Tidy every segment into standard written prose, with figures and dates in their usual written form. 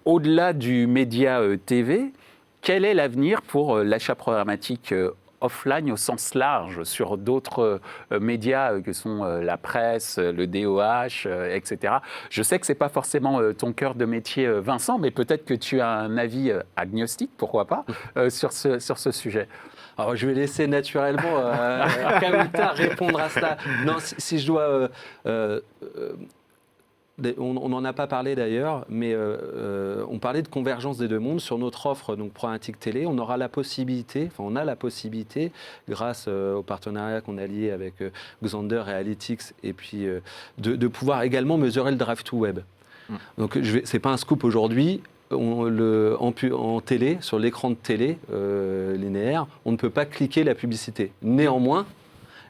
au-delà du média TV, quel est l'avenir pour l'achat programmatique offline au sens large sur d'autres médias que sont la presse, le DOH, etc. Je sais que ce n'est pas forcément ton cœur de métier, Vincent, mais peut-être que tu as un avis agnostique, pourquoi pas, sur ce sujet. Alors, je vais laisser naturellement Kaouta répondre à cela. Non, si je dois... on n'en a pas parlé d'ailleurs, mais on parlait de convergence des deux mondes. Sur notre offre, donc Programmatique Télé, on a la possibilité, grâce au partenariat qu'on a lié avec Xandr et Analytics, et puis de pouvoir également mesurer le drive to web. Donc, c'est pas un scoop aujourd'hui. En télé, sur l'écran de télé linéaire, on ne peut pas cliquer la publicité. Néanmoins,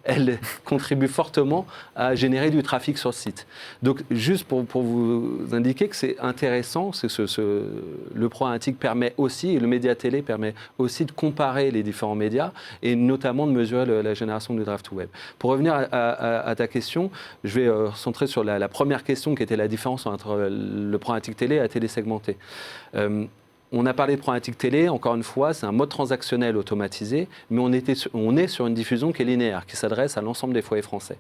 elle contribue fortement à générer du trafic sur le site. Donc, juste pour vous indiquer que c'est intéressant, le programmatique permet aussi, et le média télé permet aussi de comparer les différents médias et notamment de mesurer la génération du drive to web. Pour revenir à ta question, je vais centrer sur la première question qui était la différence entre le programmatique télé et la télé segmentée. On a parlé de programmatique télé, encore une fois, c'est un mode transactionnel automatisé, mais on est sur une diffusion qui est linéaire, qui s'adresse à l'ensemble des foyers français.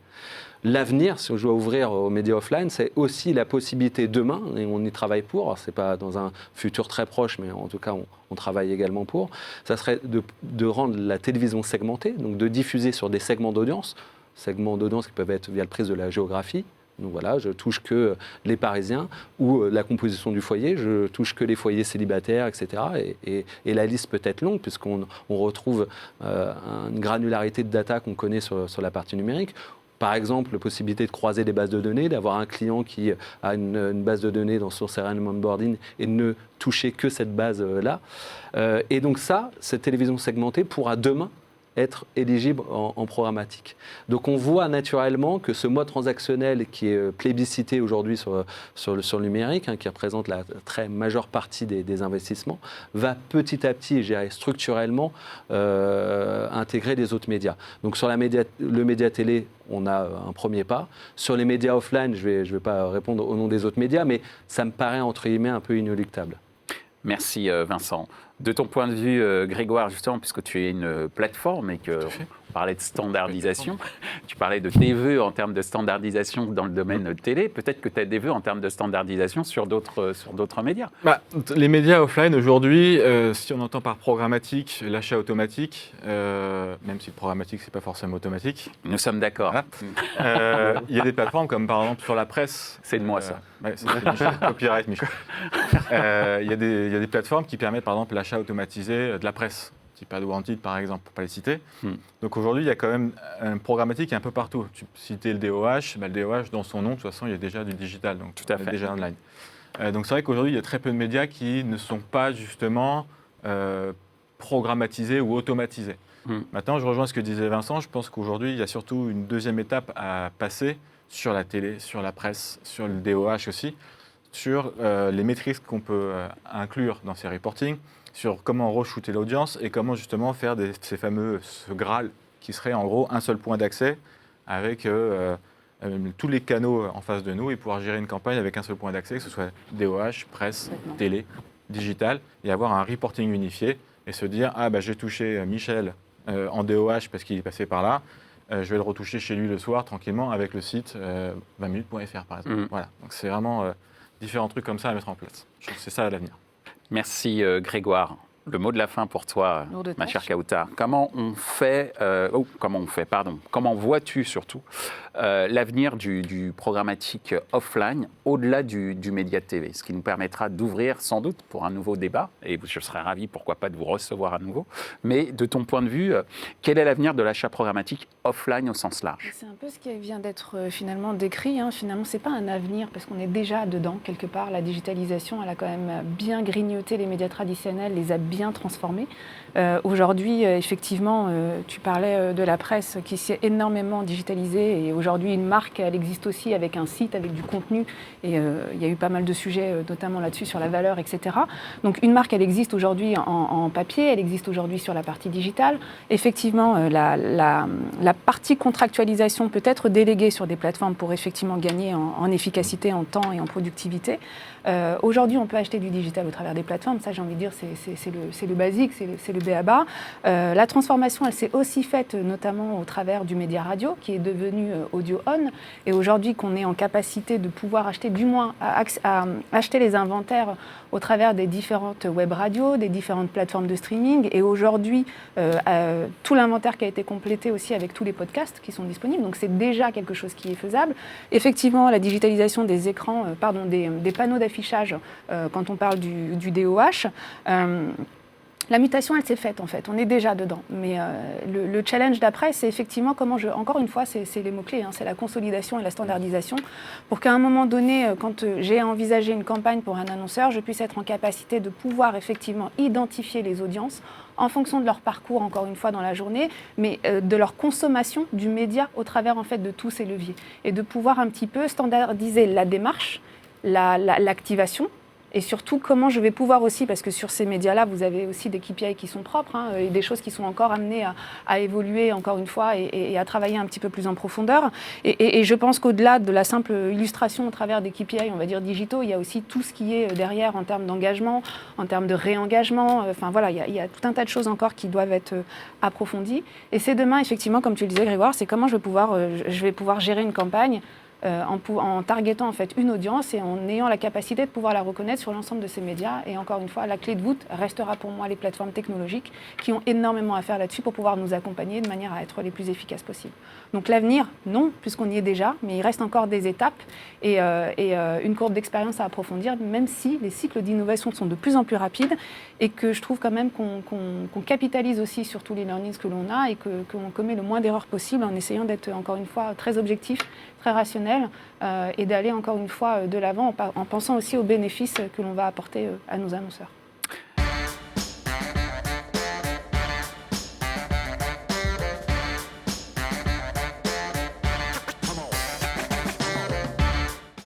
L'avenir, si je dois ouvrir aux médias offline, c'est aussi la possibilité demain, et on y travaille pour, ce n'est pas dans un futur très proche, mais en tout cas on travaille également pour, ça serait de rendre la télévision segmentée, donc de diffuser sur des segments d'audience qui peuvent être via le prisme de la géographie. Donc voilà, je touche que les Parisiens ou la composition du foyer, je touche que les foyers célibataires, etc. Et la liste peut être longue puisqu'on retrouve une granularité de data qu'on connaît sur la partie numérique. Par exemple, la possibilité de croiser des bases de données, d'avoir un client qui a une base de données dans son CRM onboarding et de ne toucher que cette base-là. Et donc cette télévision segmentée pourra demain être éligible en programmatique. Donc on voit naturellement que ce mode transactionnel qui est plébiscité aujourd'hui sur le numérique, qui représente la très majeure partie des investissements, va petit à petit, je dirais structurellement, intégrer les autres médias. Donc sur le média télé, on a un premier pas. Sur les médias offline, je vais pas répondre au nom des autres médias, mais ça me paraît entre guillemets un peu inéluctable. Merci Vincent. De ton point de vue, Grégoire, justement, puisque tu es une plateforme et qu'on parlait de standardisation, tu parlais de tes vœux en termes de standardisation dans le domaine télé, peut-être que tu as des vœux en termes de standardisation sur d'autres médias. Les médias offline aujourd'hui, si on entend par programmatique, l'achat automatique, même si le programmatique c'est pas forcément automatique. Nous sommes d'accord. Voilà. Il y a des plateformes comme par exemple sur la presse. C'est de moi ça. C'est Michel, copyright Michel. Il y a des plateformes qui permettent par exemple l'achat automatisé de la presse, type AdWanted par exemple, pour ne pas les citer. Donc aujourd'hui, il y a quand même un programmatique un peu partout. Tu citais le DOH, le DOH dans son nom, de toute façon, il y a déjà du digital, donc tout à fait. Déjà online. Donc c'est vrai qu'aujourd'hui, il y a très peu de médias qui ne sont pas justement programmatisés ou automatisés. Maintenant, je rejoins ce que disait Vincent, je pense qu'aujourd'hui, il y a surtout une deuxième étape à passer sur la télé, sur la presse, sur le DOH aussi, sur les métriques qu'on peut inclure dans ces reportings, sur comment re-shooter l'audience et comment justement faire ce Graal qui serait en gros un seul point d'accès avec tous les canaux en face de nous et pouvoir gérer une campagne avec un seul point d'accès, que ce soit DOH, presse, télé, digital, et avoir un reporting unifié et se dire « Ah, j'ai touché Michel en DOH parce qu'il est passé par là, je vais le retoucher chez lui le soir tranquillement avec le site 20minutes.fr par exemple. Voilà, donc c'est vraiment différents trucs comme ça à mettre en place. Je trouve que c'est ça l'avenir. Merci Grégoire. Le mot de la fin pour toi, ma chère Kaouta. Comment vois-tu surtout l'avenir du programmatique offline au-delà du média TV, ce qui nous permettra d'ouvrir sans doute pour un nouveau débat, et je serais ravi, pourquoi pas, de vous recevoir à nouveau. Mais de ton point de vue, quel est l'avenir de l'achat programmatique offline au sens large ? C'est un peu ce qui vient d'être finalement décrit. Finalement, ce n'est pas un avenir, parce qu'on est déjà dedans, quelque part. La digitalisation, elle a quand même bien grignoté les médias traditionnels, les a bien bien transformé. Aujourd'hui, effectivement, tu parlais de la presse qui s'est énormément digitalisée et aujourd'hui, une marque, elle existe aussi avec un site, avec du contenu et il y a eu pas mal de sujets, notamment là-dessus, sur la valeur, etc. Donc, une marque, elle existe aujourd'hui en papier, elle existe aujourd'hui sur la partie digitale. Effectivement, la partie contractualisation peut être déléguée sur des plateformes pour effectivement gagner en efficacité, en temps et en productivité. Aujourd'hui, on peut acheter du digital au travers des plateformes. Ça, j'ai envie de dire, c'est le basique, c'est le b.a.-ba. La transformation, elle s'est aussi faite notamment au travers du média radio, qui est devenu audio on. Et aujourd'hui, qu'on est en capacité de pouvoir acheter, du moins, acheter les inventaires au travers des différentes web radios, des différentes plateformes de streaming. Et aujourd'hui, tout l'inventaire qui a été complété aussi avec tous les podcasts qui sont disponibles. Donc, c'est déjà quelque chose qui est faisable. Effectivement, la digitalisation des écrans, des panneaux d'affichage, quand on parle du DOH, la mutation, elle s'est faite en fait, on est déjà dedans. Mais le challenge d'après, c'est effectivement comment encore une fois, c'est les mots-clés, hein, c'est la consolidation et la standardisation, pour qu'à un moment donné, quand j'ai envisagé une campagne pour un annonceur, je puisse être en capacité de pouvoir effectivement identifier les audiences en fonction de leur parcours, encore une fois, dans la journée, mais de leur consommation du média au travers en fait, de tous ces leviers. Et de pouvoir un petit peu standardiser la démarche, l'activation, et surtout, comment je vais pouvoir aussi, parce que sur ces médias-là, vous avez aussi des KPI qui sont propres, hein, et des choses qui sont encore amenées à évoluer, encore une fois, et à travailler un petit peu plus en profondeur. Et je pense qu'au-delà de la simple illustration au travers des KPI, on va dire digitaux, il y a aussi tout ce qui est derrière en termes d'engagement, en termes de réengagement. Enfin voilà, il y a tout un tas de choses encore qui doivent être approfondies. Et c'est demain, effectivement, comme tu le disais, Grégoire, c'est comment je vais pouvoir gérer une campagne en targetant en fait une audience et en ayant la capacité de pouvoir la reconnaître sur l'ensemble de ces médias. Et encore une fois, la clé de voûte restera pour moi les plateformes technologiques qui ont énormément à faire là-dessus pour pouvoir nous accompagner de manière à être les plus efficaces possibles. Donc l'avenir, non, puisqu'on y est déjà, mais il reste encore des étapes et une courbe d'expérience à approfondir, même si les cycles d'innovation sont de plus en plus rapides et que je trouve quand même qu'on capitalise aussi sur tous les learnings que l'on a et qu'on commet le moins d'erreurs possible en essayant d'être encore une fois très objectif, très rationnel et d'aller encore une fois de l'avant en pensant aussi aux bénéfices que l'on va apporter à nos annonceurs.